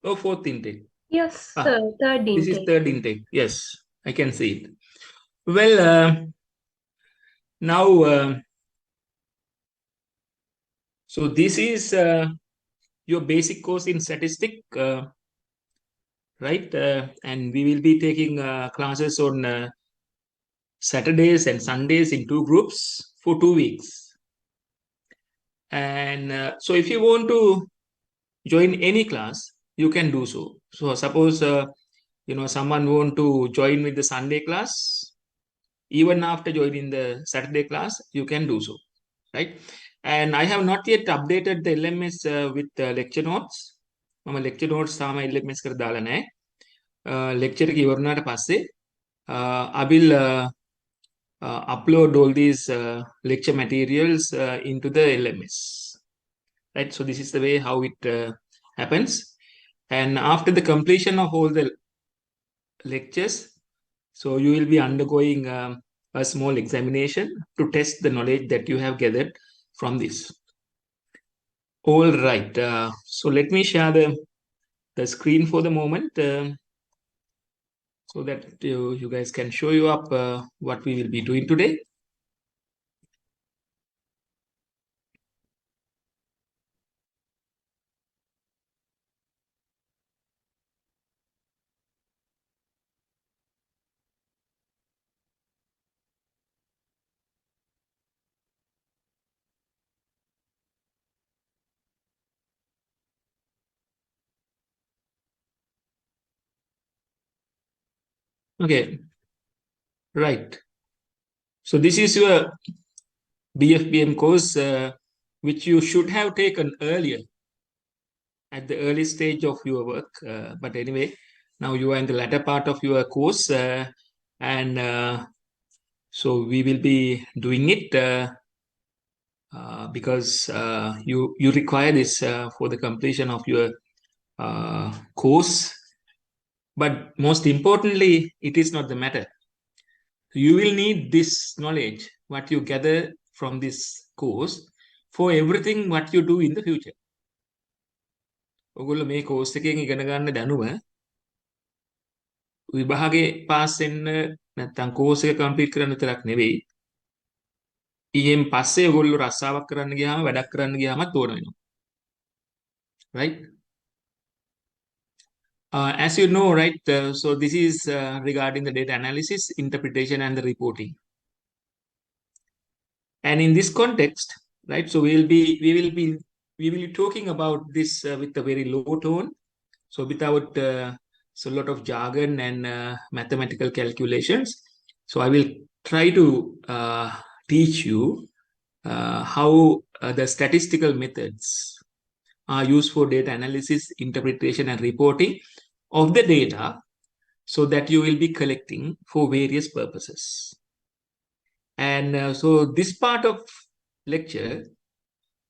Oh, fourth intake. Yes, Ah, third this is intake. third intake. Yes, I can see it. Well, now, so this is your basic course in statistic, right? And we will be taking classes on Saturdays and Sundays in two groups for 2 weeks. And so if you want to join any class, you can do so. So suppose someone want to join with the Sunday class, even after joining the Saturday class, you can do so, right? And I have not yet updated the LMS with lecture notes. මම lecture notes තාම LMS කර දාලා නැහැ. lecture එක ඉවරනාට පස්සේ I will upload all these lecture materials into the LMS, right? So this is the way how it happens. And after the completion of all the lectures, so you will be undergoing a small examination to test the knowledge that you have gathered from this. All right. So let me share the screen for the moment so that you guys can show you up what we will be doing today. Okay. Right. So this is your BFBM course, which you should have taken earlier at the early stage of your work. But anyway, now you are in the latter part of your course, and so we will be doing it because you require this for the completion of your course. But most importantly, it is not the matter. You will need this knowledge, what you gather from this course, for everything what you do in the future. ඔගොල්ලෝ මේ course එකෙන් ඉගෙන ගන්න දැනුම විභාගේ pass වෙන්න නැත්නම් course එක complete කරන්න විතරක් නෙවෙයි. ඊයෙන් පස්සේ ඔයගොල්ලෝ රස්සාවක් කරන්න ගියාම වැඩක් කරන්න ගියාමත් ඕන වෙනවා. Right? As you know, right, so this is regarding the data analysis, interpretation, and the reporting. And in this context, right, so we will be talking about this with a very low tone, so without so a lot of jargon and mathematical calculations. So I will try to teach you how the statistical methods are used for data analysis, interpretation, and reporting of the data, so that you will be collecting for various purposes. And so this part of lecture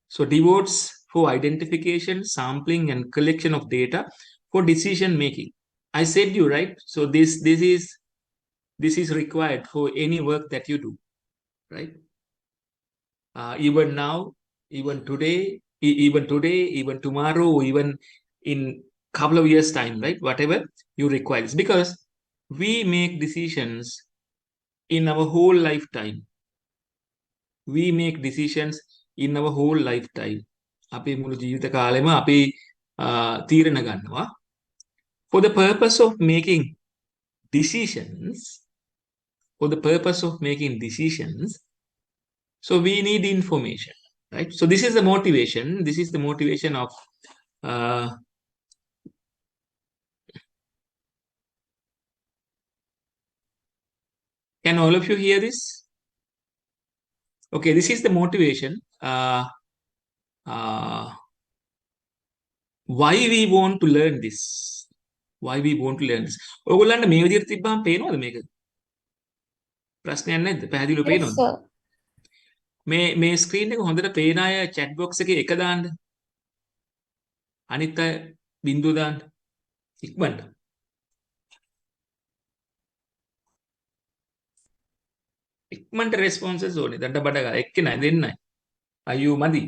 so devotes for identification, sampling, and collection of data for decision making. I said you right. So this is required for any work that you do, right? Even now, even today, even tomorrow, even in couple of years time, right? Whatever you require, it's because we make decisions in our whole lifetime. We make decisions in our whole lifetime. අපේ මුළු ජීවිත කාලෙම අපි තීරණ ගන්නවා. For the purpose of making decisions, so we need information, right? So this is the motivation. This is the motivation of can all of you hear this? Okay, this is the motivation. Why we want to learn this? Why we want to learn this? ඔයගොල්ලන්ට මේ විදිහට තිබ්බම පේනවද මේක? ප්‍රශ්නයක් නැද්ද? පැහැදිලිව Yes, පේනවද? sir. මේ ස්ක්‍රීන් එක හොඳට පේන අය chat box එකේ එක දාන්න. අනිත් අය බිංදුව දාන්න. ඉක්මනට. ඉක්මනට responses ඕනේ. දඩ බඩ ගාලා එක්කෙනයි දෙන්නයි. අයියෝ මදි.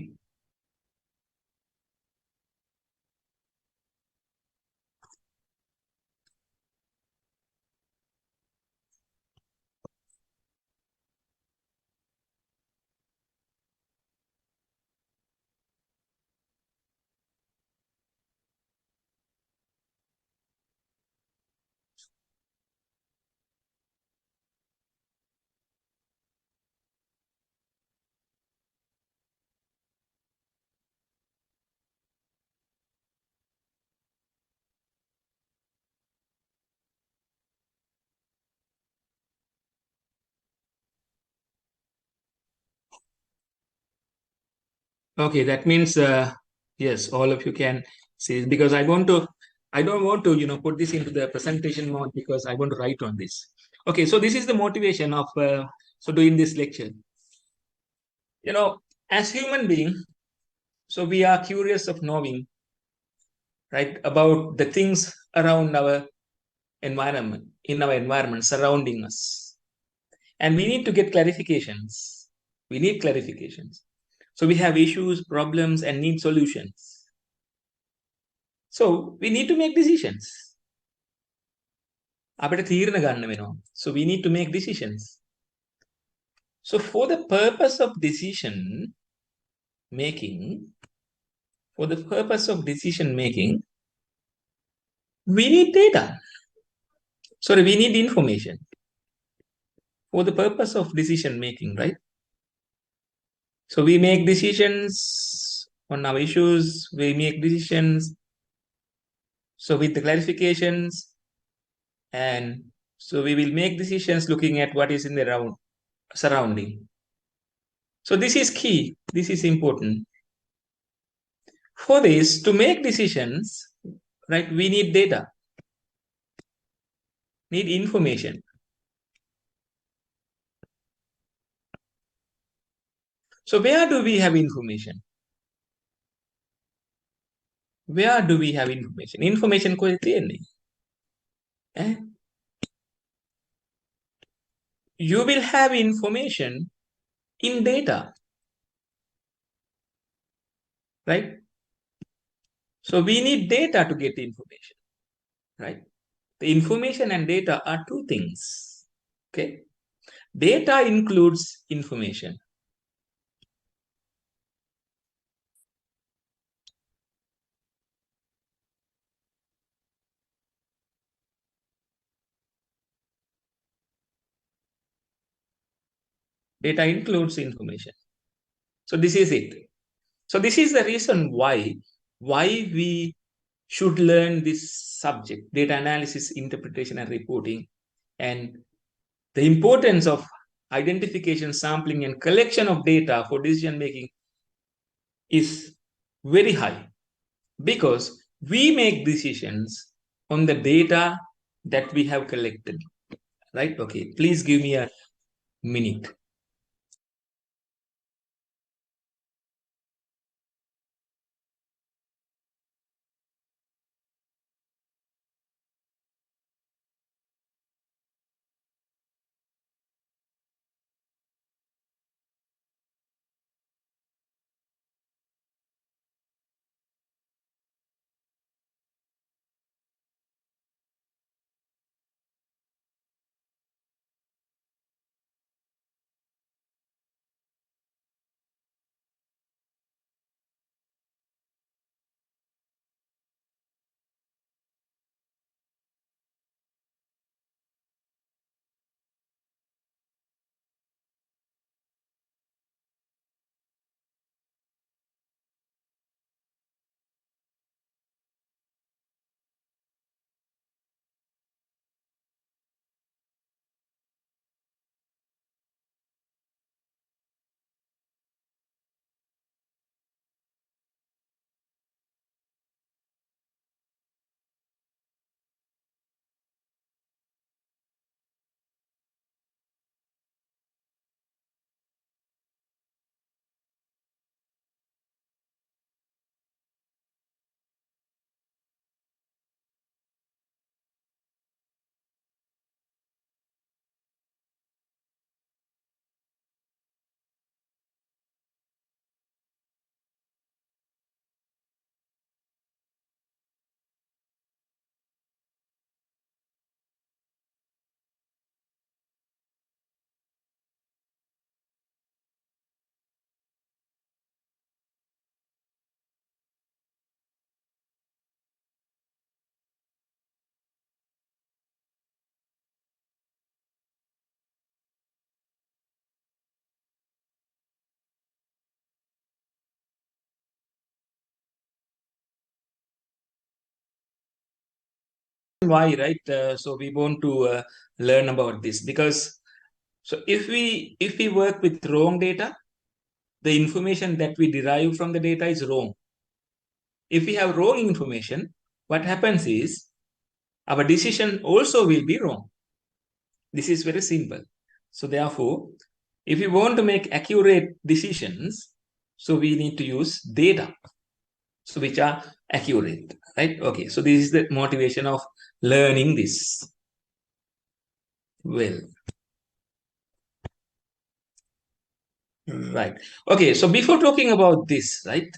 Okay, that means yes, all of you can see, because I don't want to, put this into the presentation mode because I want to write on this. Okay, so this is the motivation of doing this lecture. As human being, so we are curious of knowing, right, about the things around our environment, in our environment surrounding us, and we need to get clarifications. We need clarifications. So we have issues, problems, and need solutions. So we need to make decisions. So we need to make decisions. So for the purpose of decision making, we need data. Sorry, we need information for the purpose of decision making, right? So we make decisions on our issues, we make decisions. So with the clarifications, and so we will make decisions looking at what is in the surrounding. So this is key. This is important. For this, to make decisions, right, we need data, need information. So where do we have information? Where do we have information? Information ko තියෙන්නේ. You will have information in data, right? So we need data to get information, right? The information and data are two things, okay? Data includes information. Data includes information. So this is it. So this is the reason why we should learn this subject, data analysis, interpretation, and reporting, and the importance of identification, sampling, and collection of data for decision making is very high, because we make decisions on the data that we have collected, right? Okay, please give me a minute. Why, right? So we want to learn about this, because so if we work with wrong data, the information that we derive from the data is wrong. If we have wrong information, what happens is our decision also will be wrong. This is very simple. So therefore, if we want to make accurate decisions, so we need to use data, so which are accurate, right? Okay, so this is the motivation of learning this. Well, right. Okay, so before talking about this, right?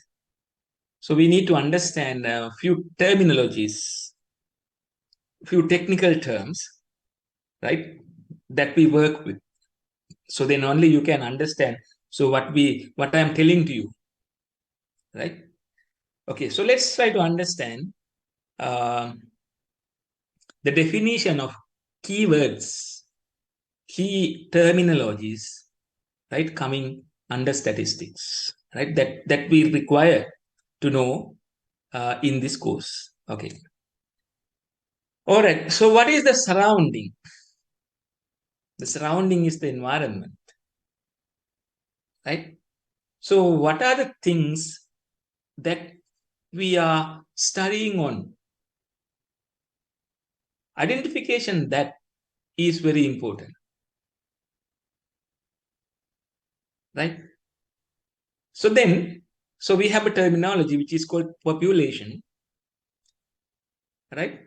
So we need to understand a few terminologies, few technical terms, right? That we work with. So then only you can understand. So what I am telling to you, right? Okay, so let's try to understand the definition of keywords, key terminologies, right, coming under statistics, right, that we require to know in this course. Okay. All right. So what is the surrounding? The surrounding is the environment, right? So what are the things that we are studying on? Identification, that is very important, right? So then, so we have a terminology which is called population, right?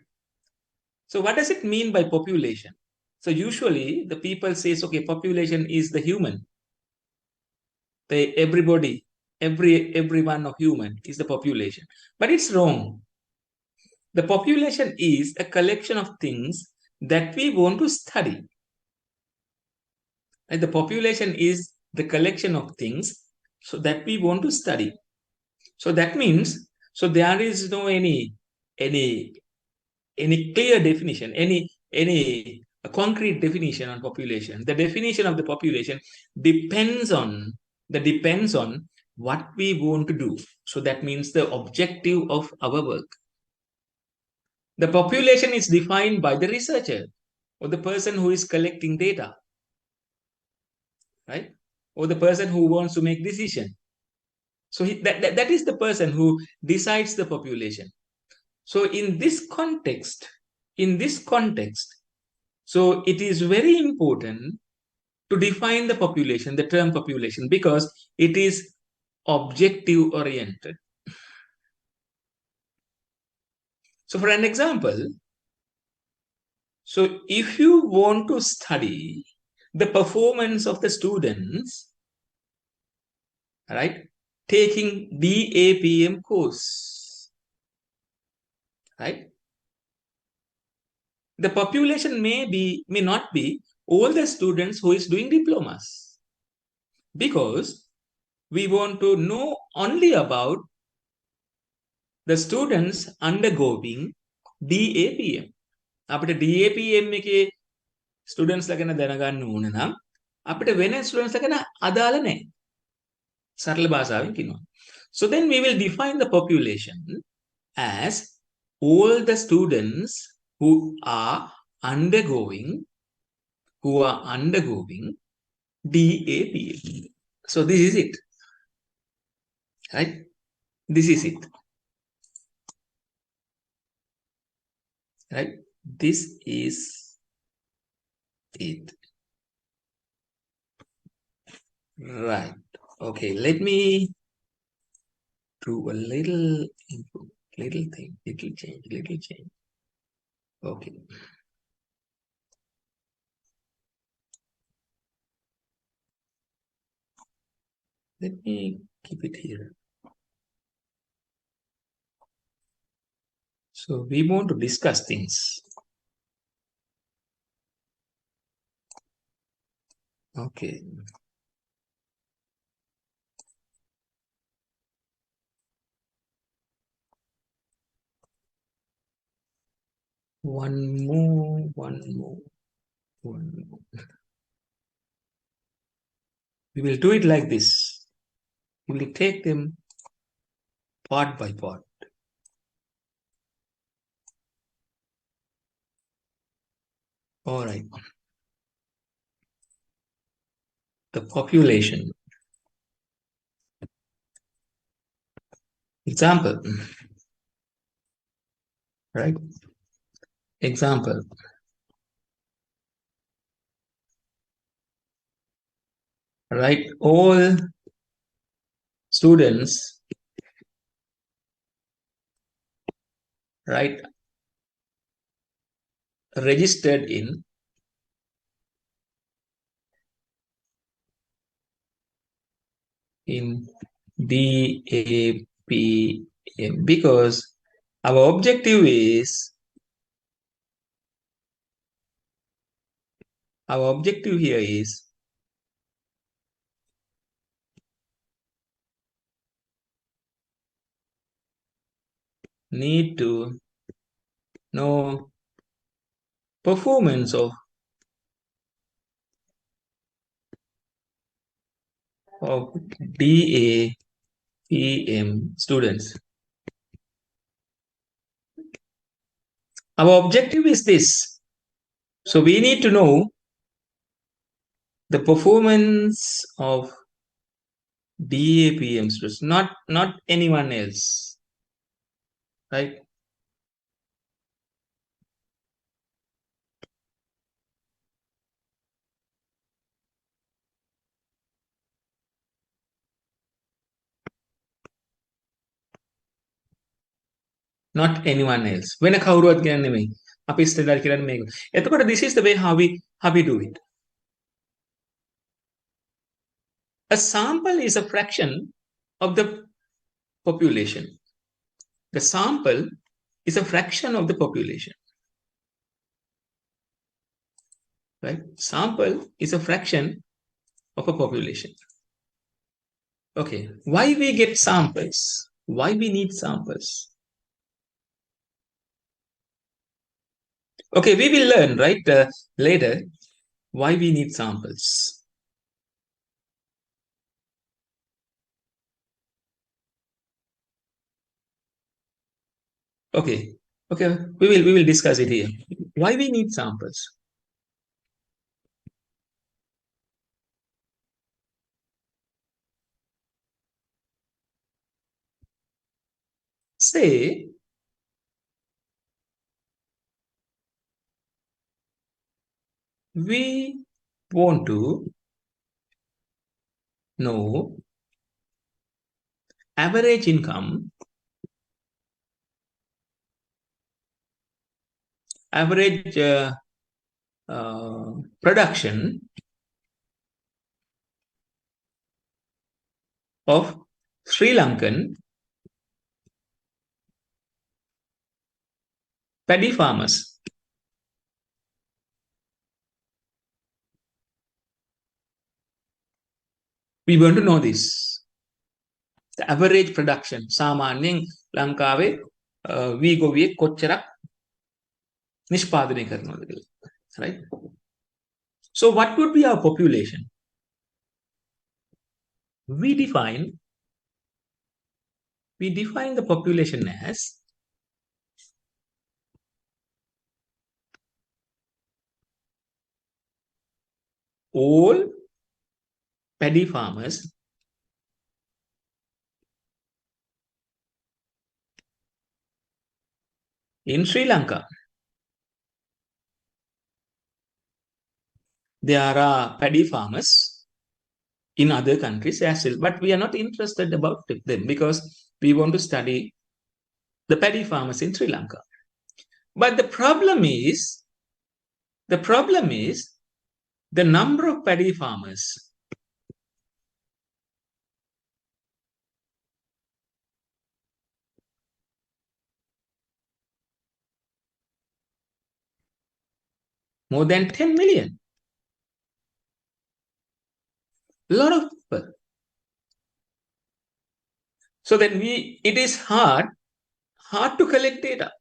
So what does it mean by population? So usually the people says, okay, population is the human, the everybody, every one of human is the population, but it's wrong. The population is a collection of things that we want to study. And the population is the collection of things so that we want to study. So that means, so there is no any clear definition, any concrete definition on population. The definition of the population depends on what we want to do. So that means the objective of our work. The population is defined by the researcher or the person who is collecting data, right? Or the person who wants to make decision. So that is the person who decides the population. So in this context, so it is very important to define the population, the term population, because it is objective oriented. So for an example, so if you want to study the performance of the students, right, taking DAPM course, right, the population may not be all the students who is doing diplomas, because we want to know only about the students undergoing DAPM. අපිට DAPM එකේ ස්ටුඩන්ට්ස්ලා ගැන දැනගන්න ඕන නම් අපිට වෙන ස්ටුඩන්ට්ස්ලා ගැන අදාළ නැහැ. සරල භාෂාවෙන් කියනවා. So then we will define the population as all the students who are undergoing DAPM. So this is it. Right? This is it. Right? This is it. Right. Okay, let me do a little input, little thing, little change. Okay. Let me keep it here. So we want to discuss things. Okay. One more. We will do it like this. We will take them part by part. All right. The population. Example, right? Example, right? All students, right, registered in DAPM because our objective here is need to know performance of DAPM students. Our objective is this. So we need to know the performance of DAPM students, not anyone else, right? Not anyone else. වෙන කවුරුවත් කියන්නේ නෙමෙයි. අපි ඉස්සෙල්ලා කියන්නේ මේක. එතකොට this is the way how we do it. A sample is a fraction of the population. The sample is a fraction of the population. Right? Sample is a fraction of a population. Okay. Why we get samples? Why we need samples? Okay, we will learn, right, later why we need samples. Okay, we will discuss it here. Why we need samples? Say we want to know average income, average production of Sri Lankan paddy farmers. We want to know this. The average production. සාමාන්‍යයෙන් ලංකාවේ වී ගොවියෙක් කොච්චරක් නිෂ්පාදනය කරනවද කියලා. Right? So what would be our population? We define the population as all paddy farmers in Sri Lanka. There are paddy farmers in other countries as well, but we are not interested about them because we want to study the paddy farmers in Sri Lanka. But the problem is the number of paddy farmers more than 10 million. A lot of people. So then it is hard to collect data.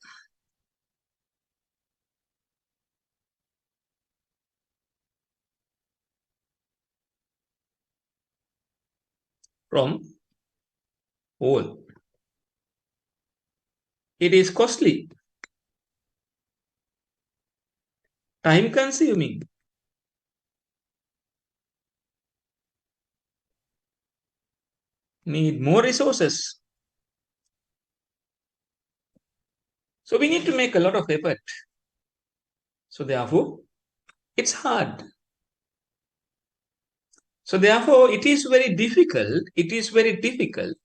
From all. It is costly, time consuming, need more resources. So we need to make a lot of effort. So therefore, it's hard. So therefore, it is very difficult. It is very difficult,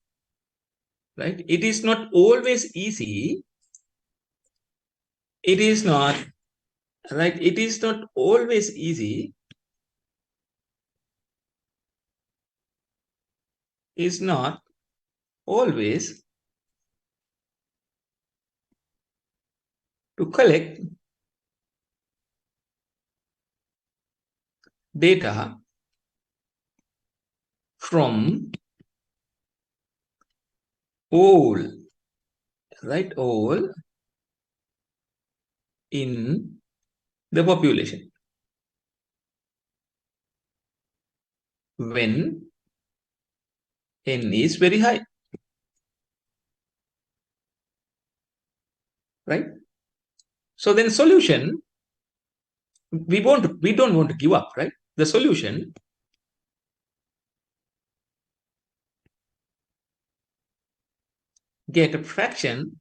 right? It is not always easy. It is not, right? It is not always easy. It's not always to collect data from all, right? All in the population. When n is very high, right? So then solution, we don't want to give up, right? The solution, get a fraction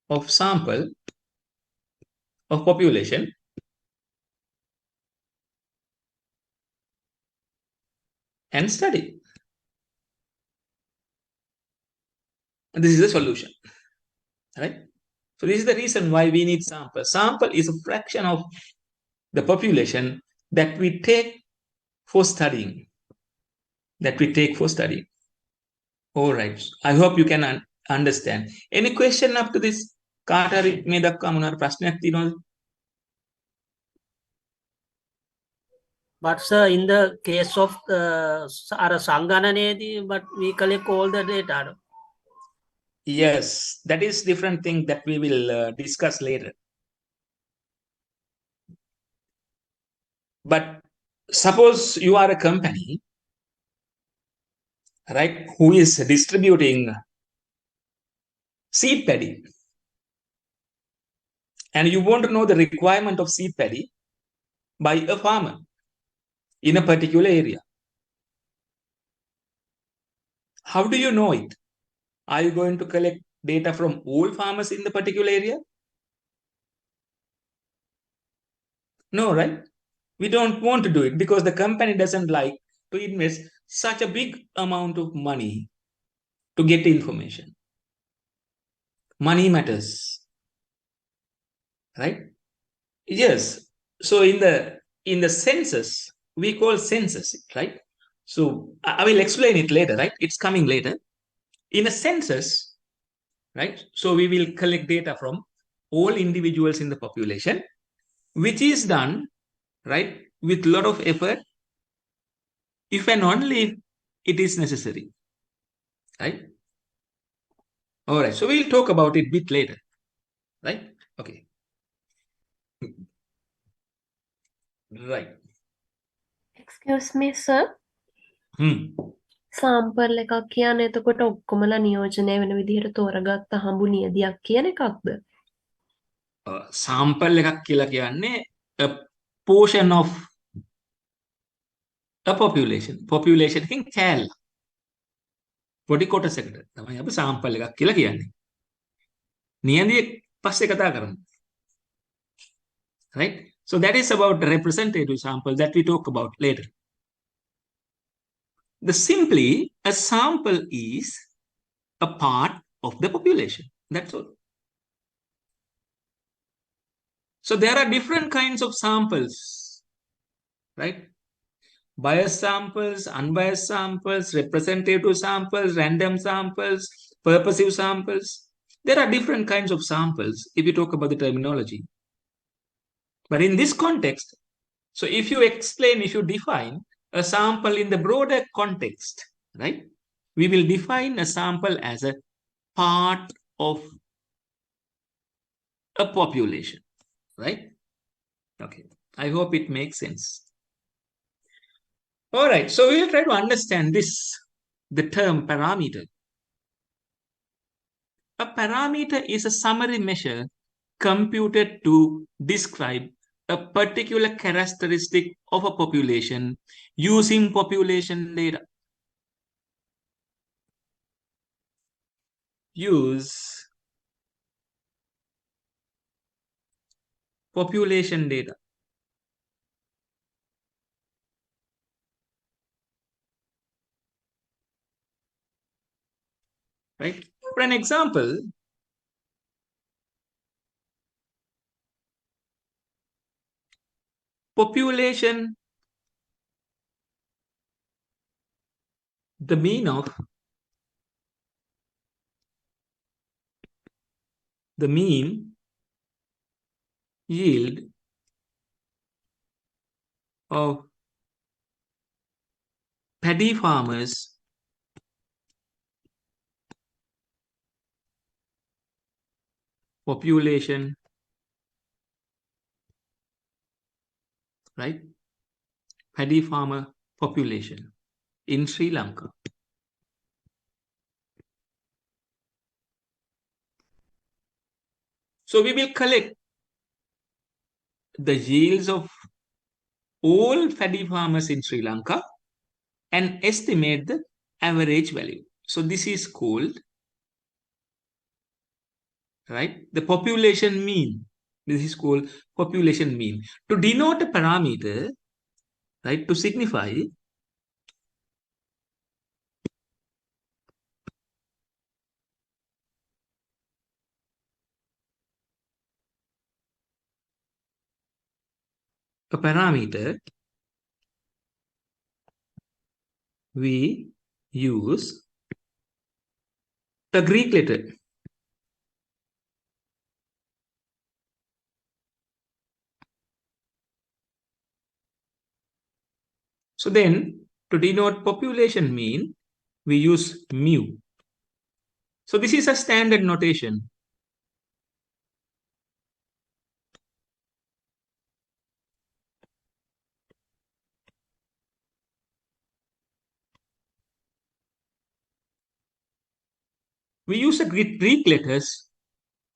of sample of population and study. And this is the solution, right? So this is the reason why we need sample. Sample is a fraction of the population that we take for studying. All right. I hope you can understand. Any question up to this? කාට හරි මේ දක්වා මොනවාරි ප්‍රශ්නයක් තියෙනවද? But sir, in the case of Sangananedi, but we collect all the data. Yes, that is different thing that we will discuss later. But suppose you are a company, right, who is distributing seed paddy, and you want to know the requirement of seed paddy by a farmer in a particular area. How do you know it? Are you going to collect data from all farmers in the particular area? No, right? We don't want to do it because the company doesn't like to invest such a big amount of money to get information. Money matters, right? Yes. So in the census, we call census, right? So I will explain it later, right? It's coming later. In a census, right? So we will collect data from all individuals in the population, which is done, right, with a lot of effort, if and only if it is necessary, right? All right. So we'll talk about it a bit later, right? Okay. Right. Excuse me, sir. Sample එකක් කියන්නේ එතකොට ඔක්කොමලා නියෝජනය වෙන විදිහට තෝරගත්ත හම්බු නියදියක් කියන එකක්ද? Sample එකක් කියලා කියන්නේ a portion of a population. Population එකෙන් කෑල්ල. පොඩි කොටසකට තමයි අපි සාම්පල් එකක් කියලා කියන්නේ. නියදිය පස්සේ කතා කරමු. Right? So that is about the representative sample that we talk about later. Simply, a sample is a part of the population. That's all. So there are different kinds of samples, right? Biased samples, unbiased samples, representative samples, random samples, purposive samples. There are different kinds of samples if you talk about the terminology. But in this context, so if you define a sample in the broader context, right? We will define a sample as a part of a population, right? Okay. I hope it makes sense. All right. So we'll try to understand this, the term parameter. A parameter is a summary measure computed to describe a particular characteristic of a population using population data. use population data. Right? For an example, population, the mean of the mean yield of paddy farmers population, right? Paddy farmer population in Sri Lanka. So we will collect the yields of all paddy farmers in Sri Lanka and estimate the average value. So this is called, right, the population mean. This is called population mean. To denote a parameter, right, to signify a parameter, we use the Greek letter. So then, to denote population mean, we use mu. So this is a standard notation. We use the Greek letters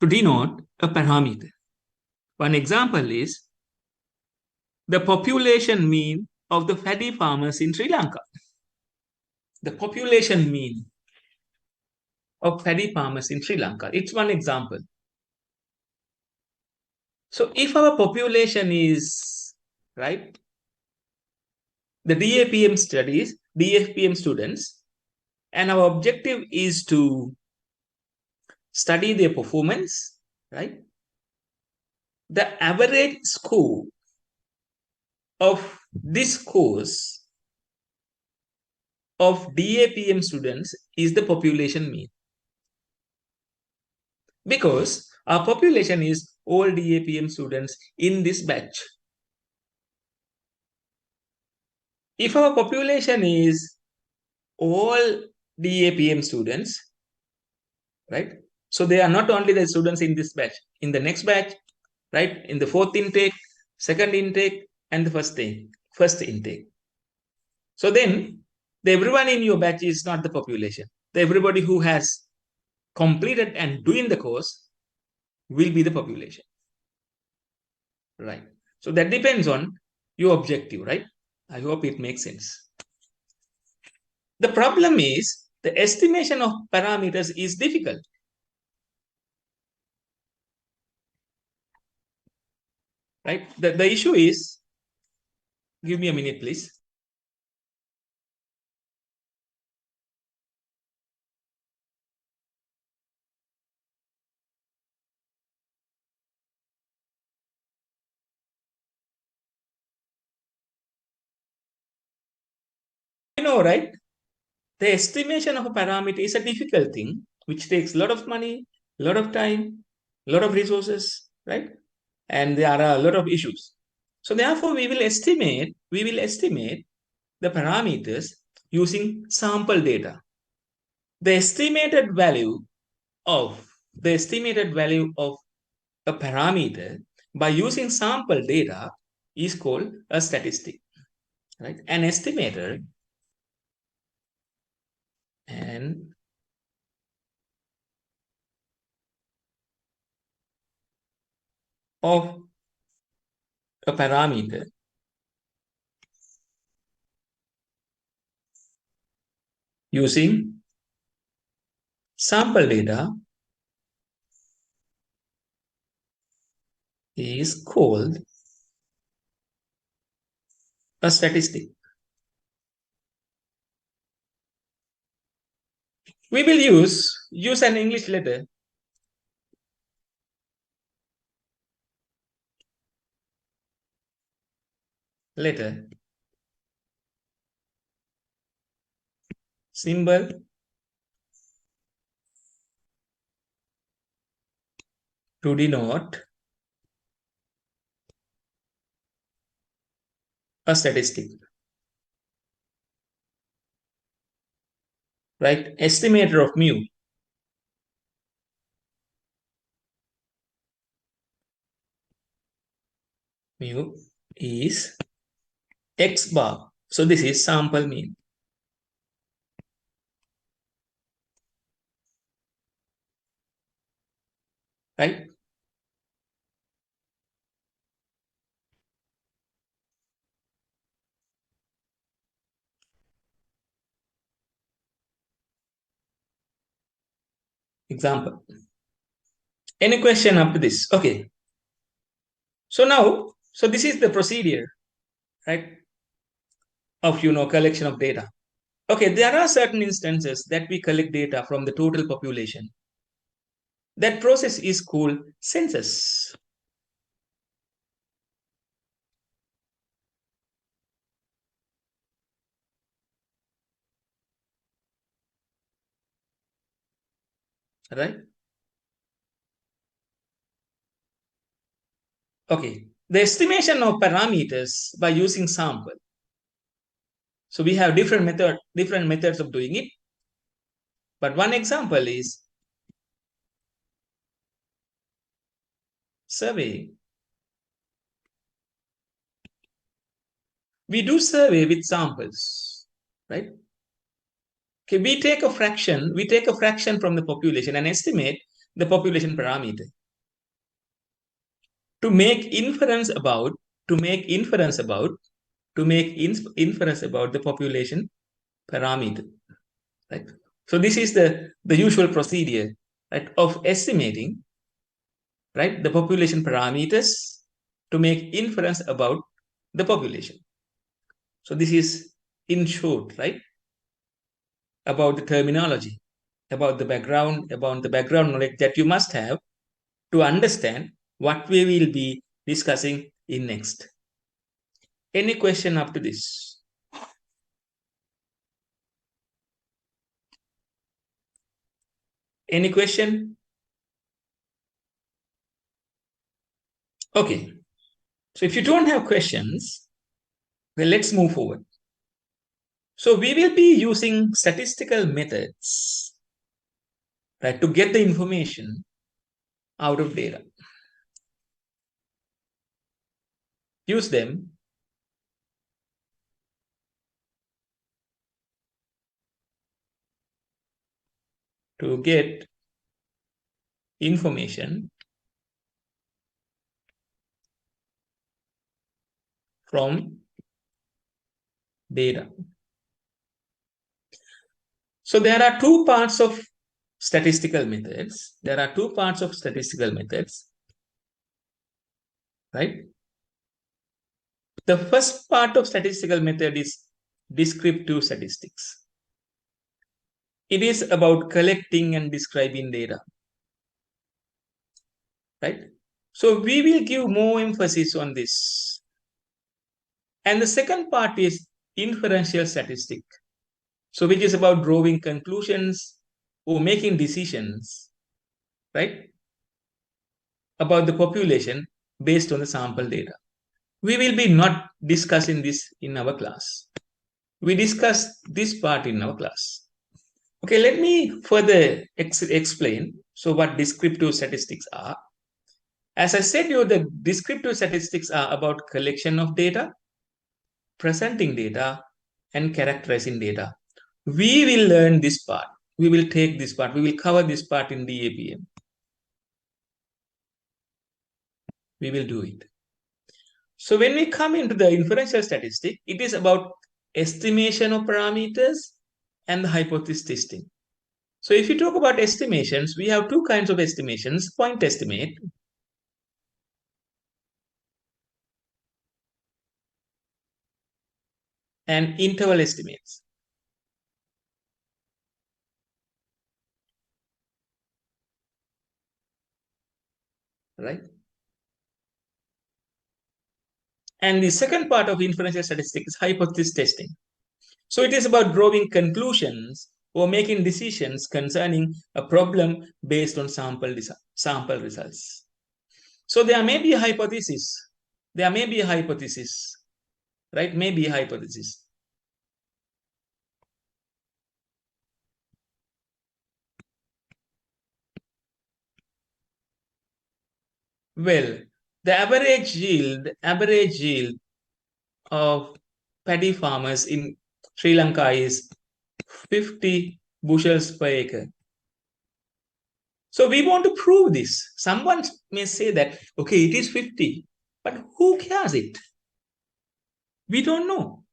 to denote a parameter. One example is the population mean of the paddy farmers in Sri Lanka. The population mean of paddy farmers in Sri Lanka. It's one example. So if our population is, right, the DAPM studies, DFPM students, and our objective is to study their performance, right? The average score of this course of DAPM students is the population mean. Because our population is all DAPM students in this batch. If our population is all DAPM students, right? So they are not only the students in this batch, in the next batch, right? In the fourth intake, second intake, and the first intake. So then everyone in your batch is not the population. Everybody who has completed and doing the course will be the population. Right. So that depends on your objective, right? I hope it makes sense. The problem is the estimation of parameters is difficult. Right? The issue is, give me a minute, please. You know, right? The estimation of a parameter is a difficult thing, which takes a lot of money, a lot of time, a lot of resources, right? And there are a lot of issues. So therefore, we will estimate the parameters using sample data. The estimated value of a parameter by using sample data is called a statistic, right? An estimator and of a parameter using sample data is called a statistic. We will use an English letter. Symbol, to denote a statistic. Right? Estimator of mu. Mu is X bar. So this is sample mean. Right? Example. Any question up to this? Okay. So now, so this is the procedure, right? Of, collection of data. Okay, there are certain instances that we collect data from the total population. That process is called census. Right? Okay, the estimation of parameters by using sample. So we have different methods of doing it. But one example is survey. We do survey with samples, right? Okay, we take a fraction from the population and estimate the population parameter. To make inference about the population parameter, right? So this is the usual procedure, right, of estimating, right, the population parameters to make inference about the population. So this is in short, right, about the terminology, about the background knowledge that you must have to understand what we will be discussing in next. Any question up to this? Any question? Okay. So if you don't have questions, well, let's move forward. So we will be using statistical methods, right, to get the information out of data. Use them to get information from data. So there are two parts of statistical methods. Right? The first part of statistical method is descriptive statistics. It is about collecting and describing data. Right? So we will give more emphasis on this. And the second part is inferential statistic. So which is about drawing conclusions or making decisions, right, about the population based on the sample data. We will be not discussing this in our class. We discuss this part in our class. Okay, let me further explain. So what descriptive statistics are. As I said, the descriptive statistics are about collection of data, presenting data, and characterizing data. We will learn this part. We will take this part. We will cover this part in DAPM. We will do it. So when we come into the inferential statistic, it is about estimation of parameters and the hypothesis testing. So if you talk about estimations, we have two kinds of estimations: point estimate and interval estimates. Right? And the second part of inferential statistics is hypothesis testing. So it is about drawing conclusions or making decisions concerning a problem based on sample results. So there may be a hypothesis. There may be a hypothesis, right? Maybe a hypothesis. Well, the average yield of paddy farmers in Sri Lanka is 50 bushels per acre. So we want to prove this. Someone may say that, okay, it is 50, but who cares it? We don't know,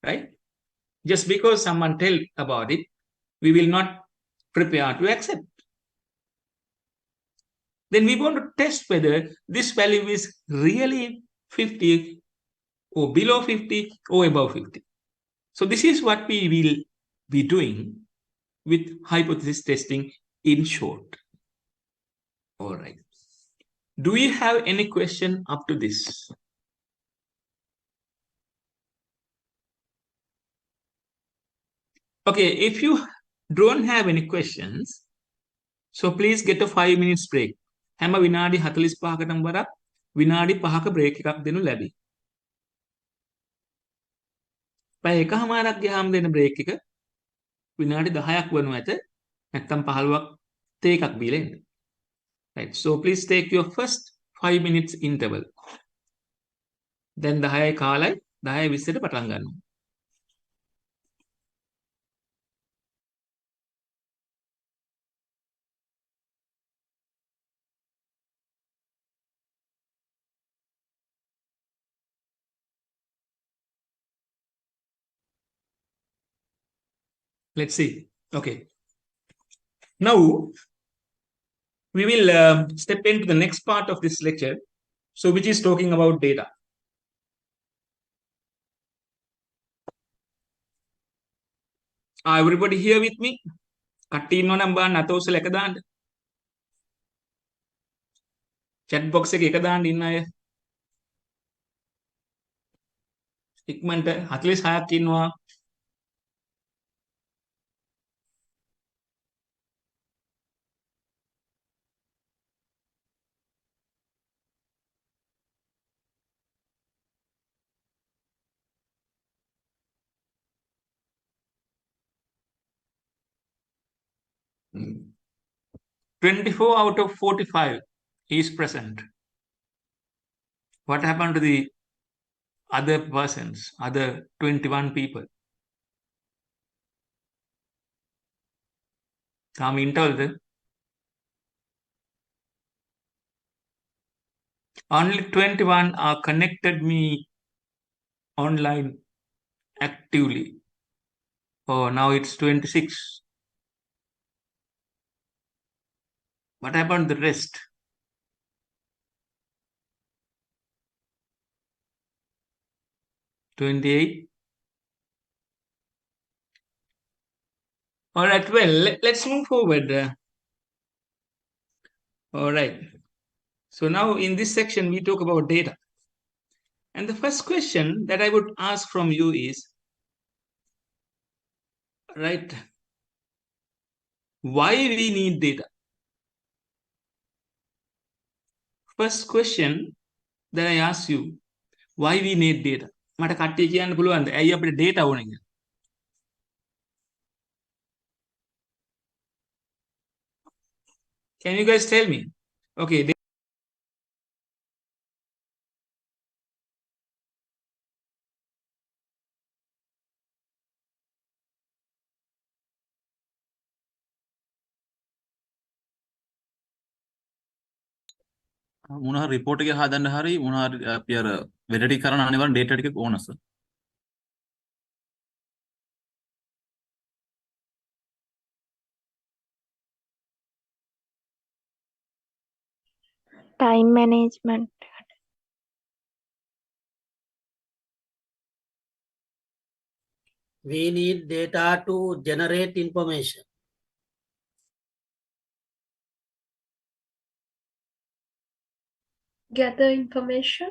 right? Just because someone tell about it, we will not prepare to accept. Then we want to test whether this value is really 50 or below 50 or above 50. So this is what we will be doing with hypothesis testing in short. All right. Do we have any question up to this? Okay, if you don't have any questions, so please get a 5 minutes break. හැම විනාඩි 45කටම වරක් විනාඩි 5ක break එකක් දෙනු ලැබේ. පැය එකමාරක් ගියාම දෙන break එක විනාඩි 10ක් වනු ඇත. නැත්තම් 15ක් තේ එකක් බීලා එන්න. Right. So please take your first 5 minutes interval. Then 10යි කාලයි 10:20ට පටන් ගන්නවා. Let's see. Okay. Now we will step into the next part of this lecture, so which is talking about data. Are everybody here with me? කට්ටිය ඉන්නව නම් බලන්න අත ඔස්සලා එක දාන්න. chat box එකේ එක දාන්න ඉන්න අය. ඉක්මනට 46ක් ඉන්නවා. Hmm. 24 out of 45 is present. What happened to the other persons, other 21 people? තාම ඉන්ටවල්ද? Only 21 are connected me online actively. Oh, now it's 26. What happened to the rest? $28. All right, well, let's move forward. All right. So now in this section, we talk about data. And the first question that I would ask from you is, right, why we need data? First question that I ask you, why we need data? මට කට්ටිය කියන්න පුළුවන්ද ඇයි අපිට data ඕනේ කියලා? Can you guys tell me? Okay. මොනවා report එක හදන්න හරි මොනවා අපි අර වෙඩටි කරන අනිවාර්ය ඩේටා ටික ඕන sir. time management. We need data to generate information. Gather information.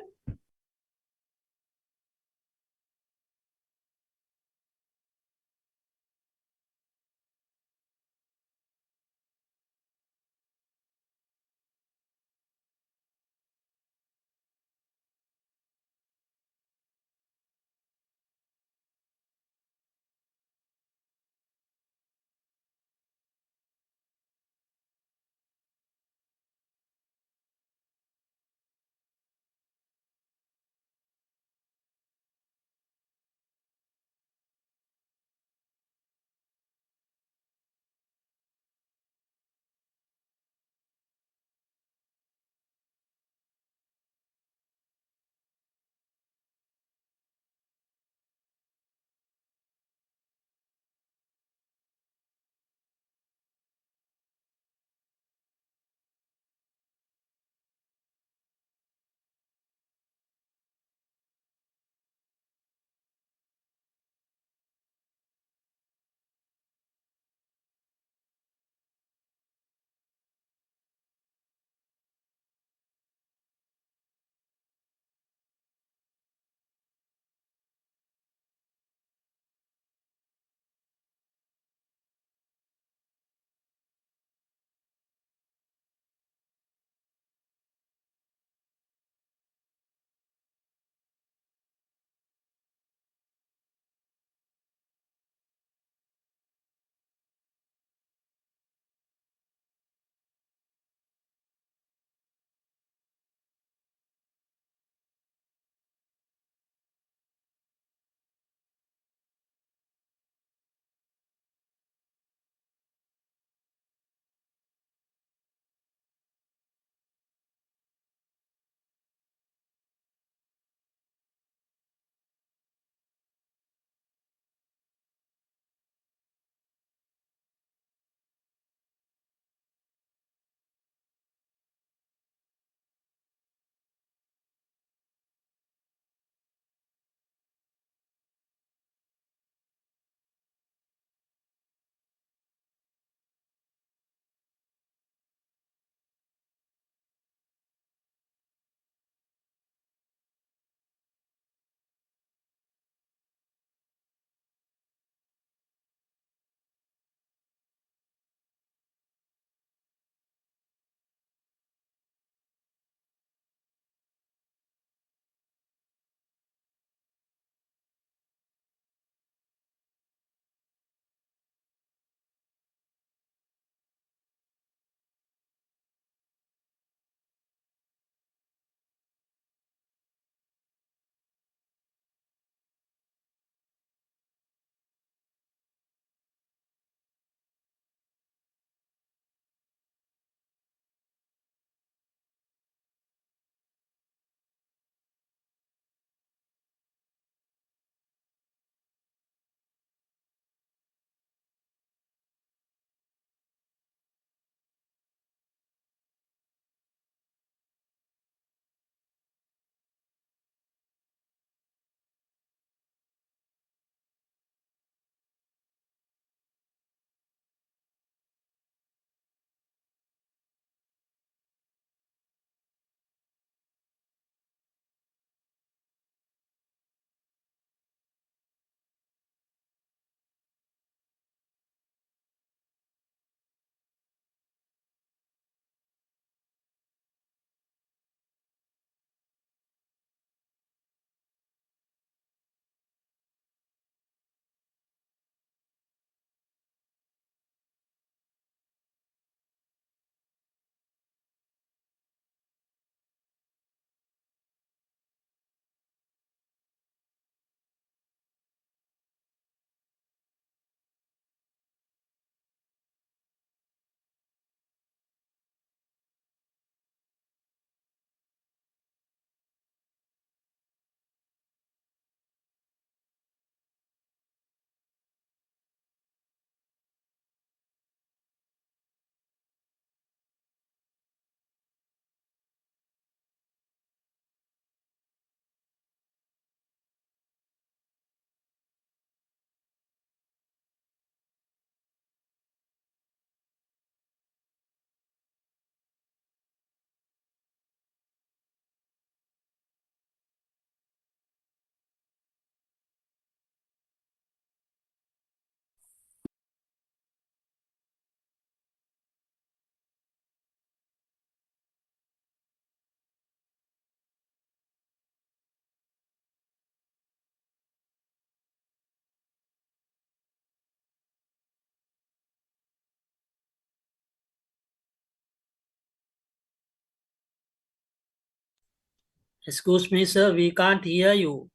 Excuse me, sir, we can't hear you.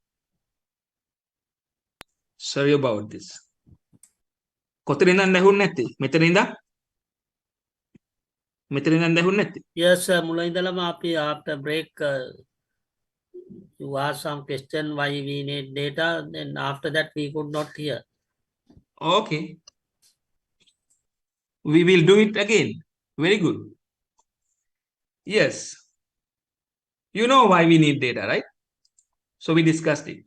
Sorry about this. කොතන ඉඳන් ඇහුන්නේ නැත්තේ? මෙතන ඉඳන්? මෙතන ඉඳන් ඇහුන්නේ නැත්තේ? Yes, sir, මුලින්දලම අපි after break you asked some question why we need data, then after that we could not hear. Okay. We will do it again. Very good. Yes. You know why we need data, right? So we discussed it.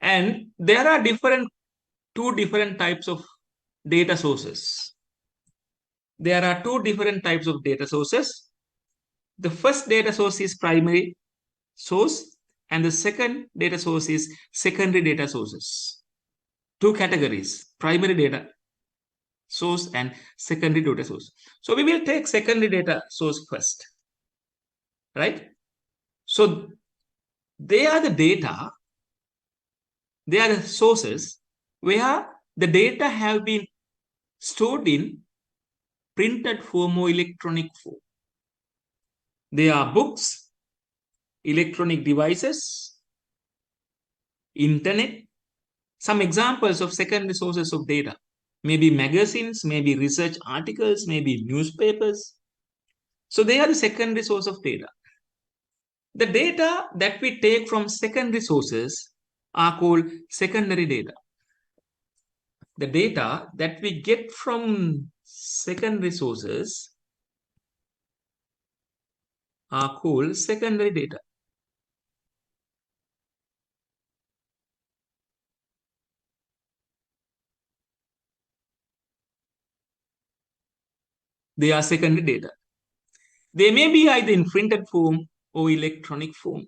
And there are two different types of data sources. There are two different types of data sources. The first data source is primary source, and the second data source is secondary data sources. Two categories, primary data source and secondary data source. So we will take secondary data source first, right? So they are the data, they are the sources where the data have been stored in printed form or electronic form. They are books, electronic devices, internet. Some examples of secondary sources of data, maybe magazines, maybe research articles, maybe newspapers. So they are the secondary source of data. The data that we take from secondary sources are called secondary data. The data that we get from secondary sources are called secondary data. They are secondary data. They may be either in printed form or electronic form.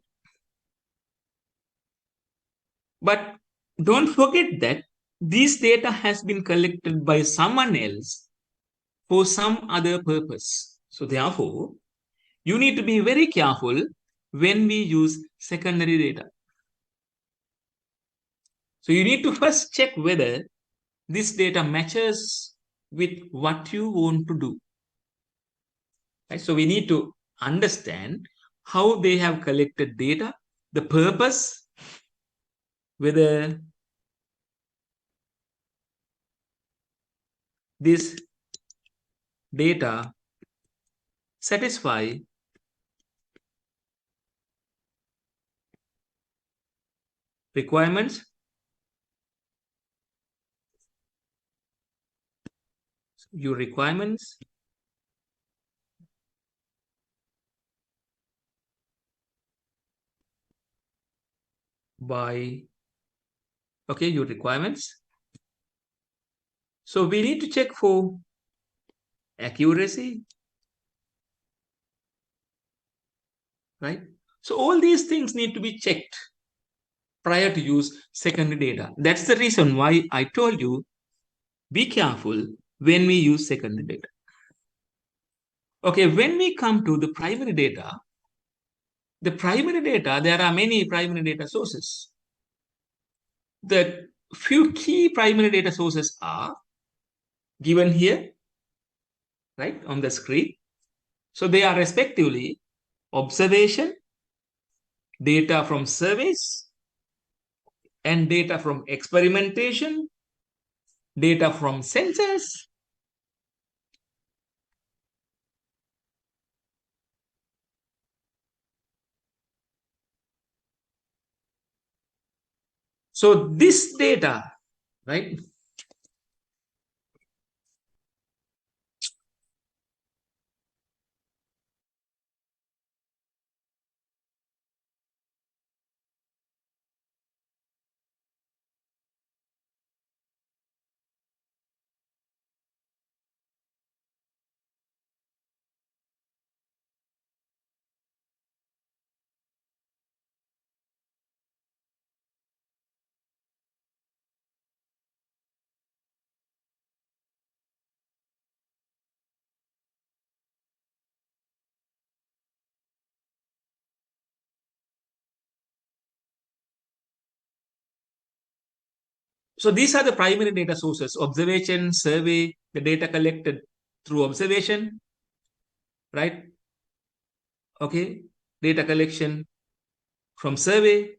But don't forget that this data has been collected by someone else for some other purpose. So therefore, you need to be very careful when we use secondary data. So you need to first check whether this data matches with what you want to do. Right? So we need to understand how they have collected data, the purpose, whether this data satisfy requirements. Your requirements by, okay, your requirements. So we need to check for accuracy, right? So all these things need to be checked prior to use secondary data. That's the reason why I told you, be careful when we use secondary data. Okay, when we come to the primary data, there are many primary data sources. The few key primary data sources are given here, right, on the screen. So they are respectively observation, data from surveys, and data from experimentation, data from sensors, so this data, right, so these are the primary data sources: observation, survey, the data collected through observation, right? Okay, data collection from survey,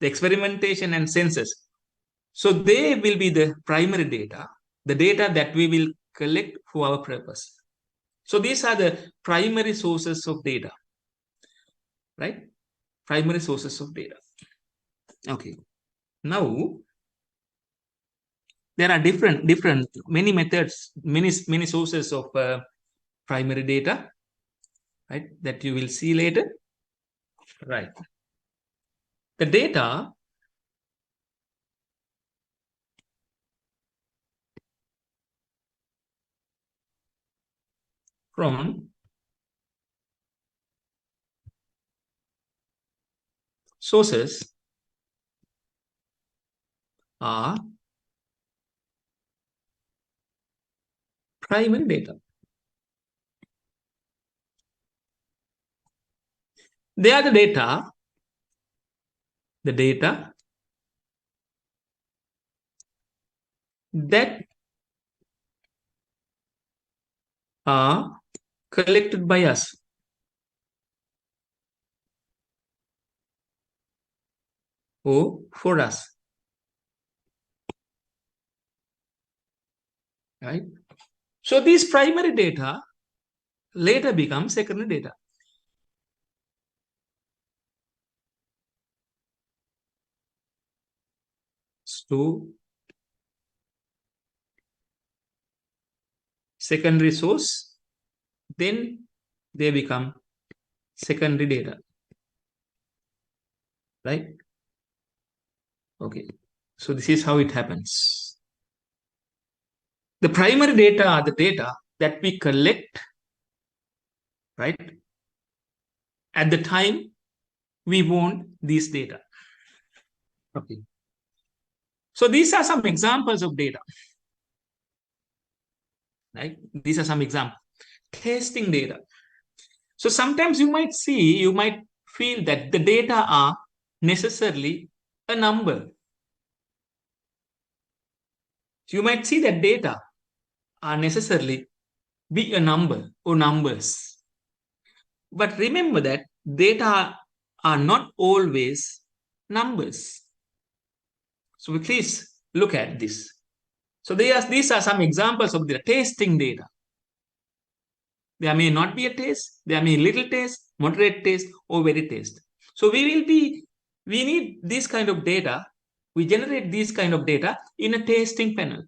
the experimentation and census. So they will be the primary data, the data that we will collect for our purpose. So these are the primary sources of data, right? Primary sources of data. Okay. Now, there are many methods, many sources of primary data, right? That you will see later, right? The data from sources are primary data. They are the data that are collected by us. Or for us. Right? So these primary data later become secondary data. So secondary source, then they become secondary data. Right? Okay. So this is how it happens. The primary data are the data that we collect, right? At the time we want these data. Okay. So these are some examples of data. Right? These are some examples. Testing data. So sometimes you might feel that the data are necessarily a number. So you might see that data are necessarily be a number or numbers. But remember that data are not always numbers. So please look at this. So these are some examples of the testing data. There may not be a test, there may be little test, moderate test, or very test. So we need this kind of data, we generate this kind of data in a testing panel,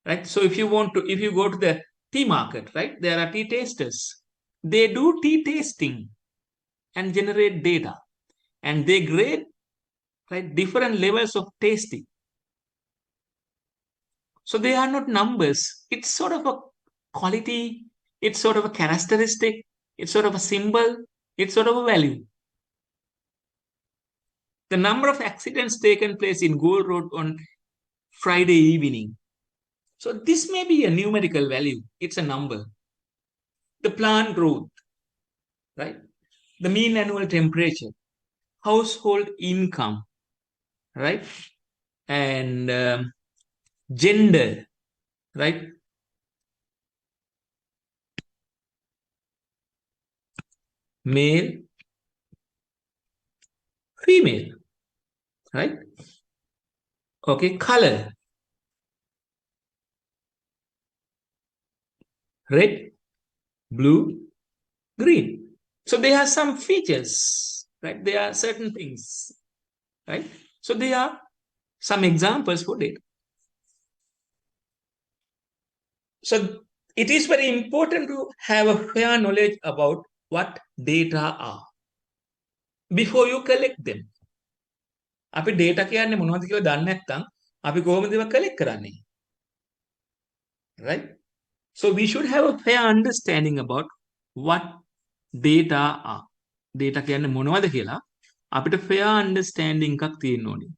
right? So if you go to the tea market, right, there are tea tasters. They do tea tasting and generate data, and they grade, right, different levels of tasting. So they are not numbers. It's sort of a quality, it's sort of a characteristic, it's sort of a symbol, it's sort of a value. The number of accidents taken place in Gold Road on Friday evening. So this may be a numerical value. It's a number. The plant growth, right? The mean annual temperature, household income, right? And gender, right? Male, female, right? Okay, color. Red, blue, green. So they have some features, right? There are certain things, right? So they are some examples for data. So it is very important to have a fair knowledge about what data are before you collect them. අපි data කියන්නේ මොනවද කියලා දන්නේ නැත්නම් අපි කොහොමද ඒවා collect කරන්නේ? Right? So we should have a fair understanding about what data are. Data කියන්නේ මොනවද කියලා අපිට fair understanding එකක් තියෙන්න ඕනේ.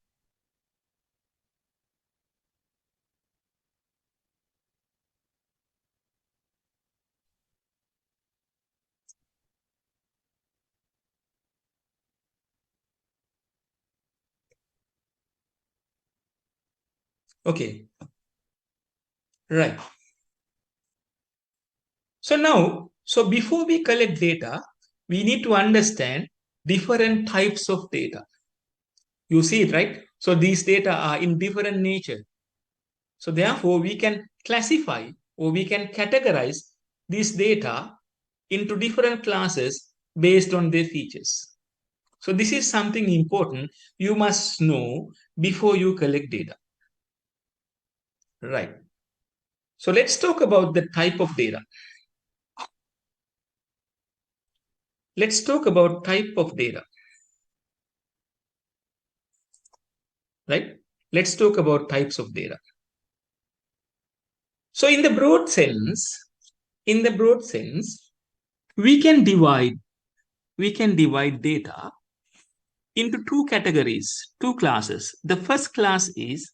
Okay. Right. So now, before we collect data, we need to understand different types of data. You see it, right? So these data are in different nature. So therefore, we can classify or we can categorize these data into different classes based on their features. So this is something important you must know before you collect data. Right. So let's talk about the type of data. Let's talk about type of data. Right? Let's talk about types of data. So in the broad sense, we can divide data into two categories, two classes. The first class is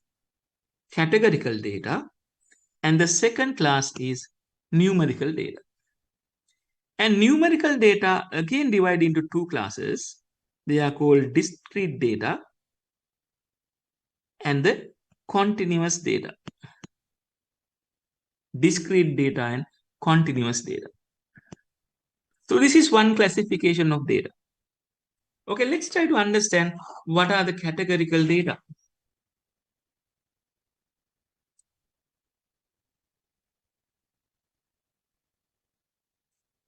categorical data, and the second class is numerical data. And numerical data again divide into two classes. They are called discrete data and the continuous data. Discrete data and continuous data. So this is one classification of data. Okay, let's try to understand what are the categorical data.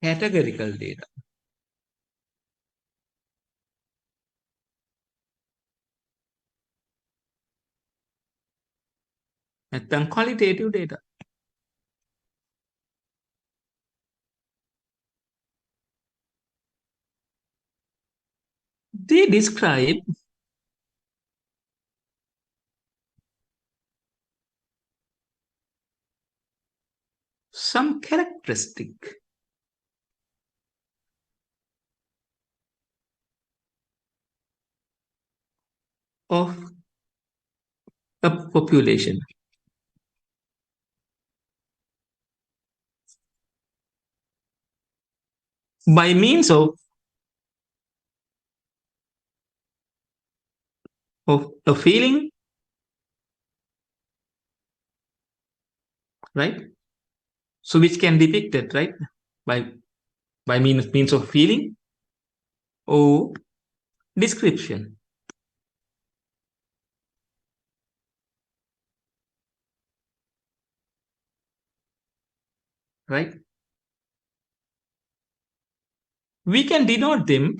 Categorical data. And qualitative data. They describe some characteristic of a population. By means of a feeling, right? So which can depict it, right? By means of feeling or description. Right? We can denote them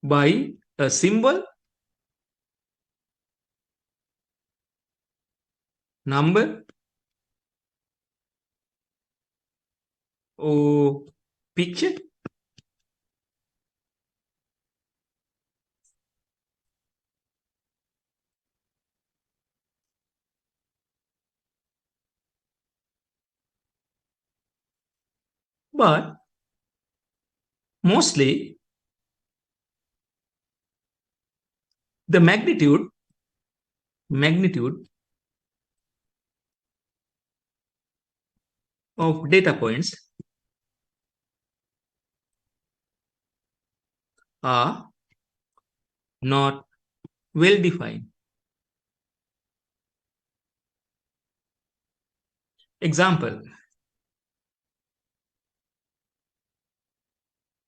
by a symbol, number, or picture. But mostly the magnitude of data points are not well defined. Example,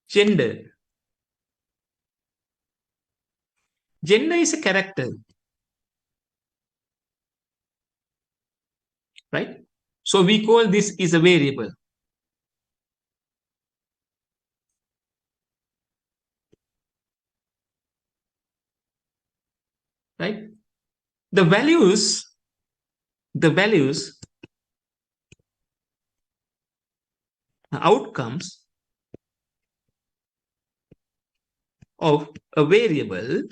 gender. Gender is a character, right? So we call this is a variable. Right? The values outcomes of a variable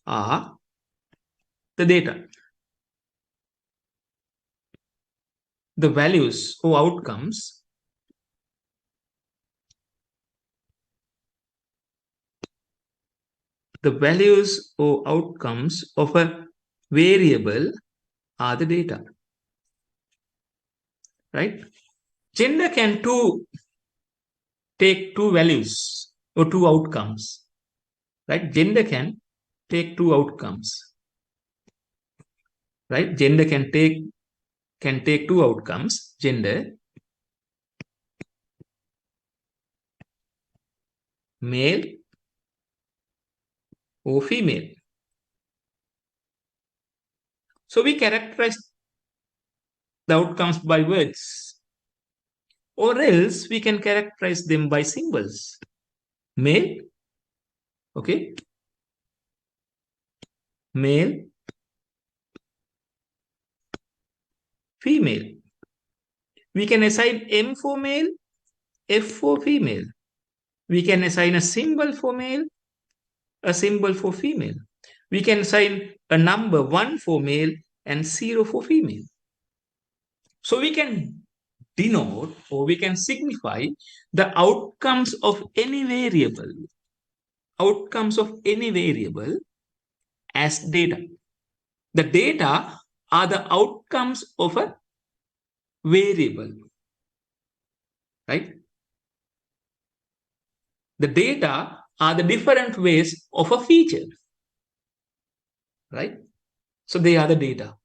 are the data. The values or outcomes of a variable are the data. Right? Gender can take two values or two outcomes. Right? Gender can take two outcomes. right? Gender can take two outcomes, gender, male or female. So we characterize the outcomes by words, or else we can characterize them by symbols. Male, okay, male, female. We can assign M for male, F for female. We can assign a symbol for male, a symbol for female. We can assign a number 1 for male and 0 for female. So we can denote or we can signify the outcomes of any variable, as data. The data are the outcomes of a variable, right? The data are the different ways of a feature, right? So they are the data.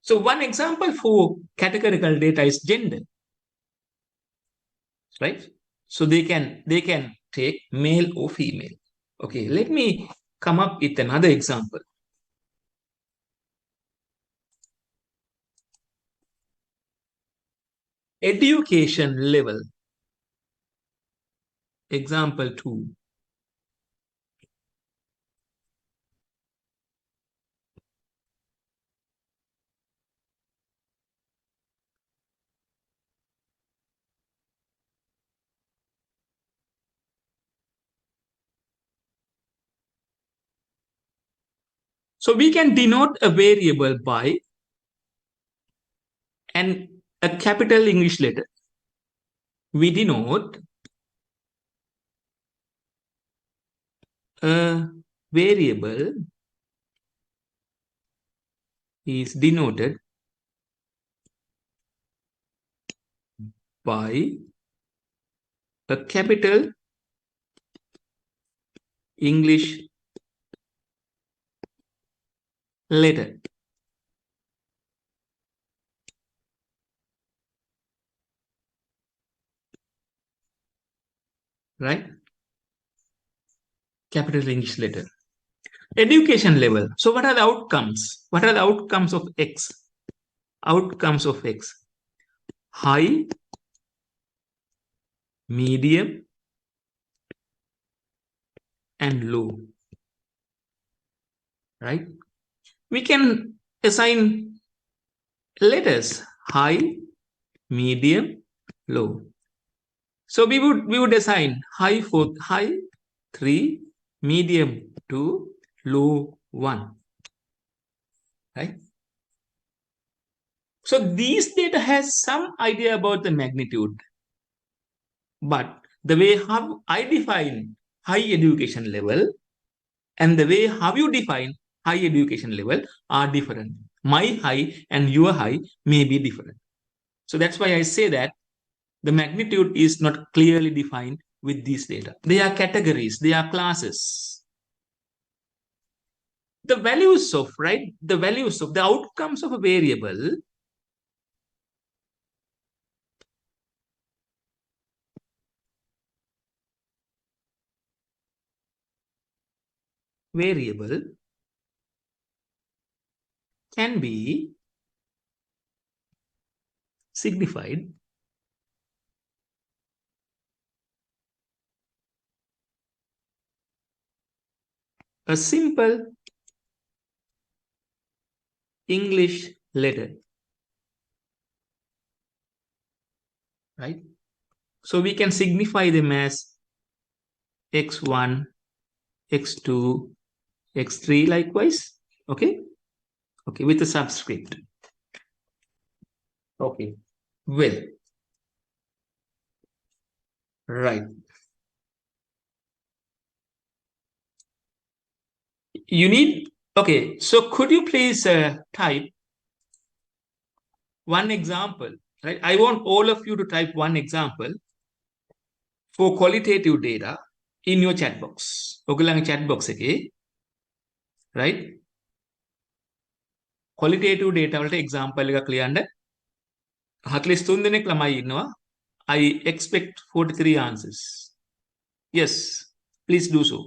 So one example for categorical data is gender, right? So they can take male or female. Okay, let me come up with another example. Education level. Example 2. So we can denote a variable by a capital English letter. We denote a variable is denoted by a capital English letter. Right? Capital English letter. Education level. So what are the outcomes? What are the outcomes of X? Outcomes of X. High, medium, and low. Right? We can assign letters high, medium, low. So we would assign high for high 3, medium 2, low 1. Right? So these data has some idea about the magnitude, but the way how I define high education level and the way how you define high education level are different. My high and your high may be different. So that's why I say that the magnitude is not clearly defined with these data. They are categories, they are classes. The values of, right? The values of the outcomes of a variable can be signified a simple English letter, right? So we can signify them as x1, x2, x3 likewise, okay? Okay, with a subscript. Okay, well, right. You need, okay, so could you please type one example, right? I want all of you to type one example for qualitative data in your chat box. ඔගලගේ chat box එකේ, right? qualitative data වලට example එකක් ලියන්න 43 දෙනෙක් ළමයි ඉන්නවා. I expect 43 answers. Yes, please do so.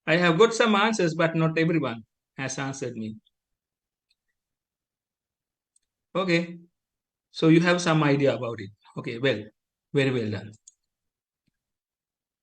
I have got some answers, but not everyone has answered me. Okay, so you have some idea about it. Okay, well, very well done.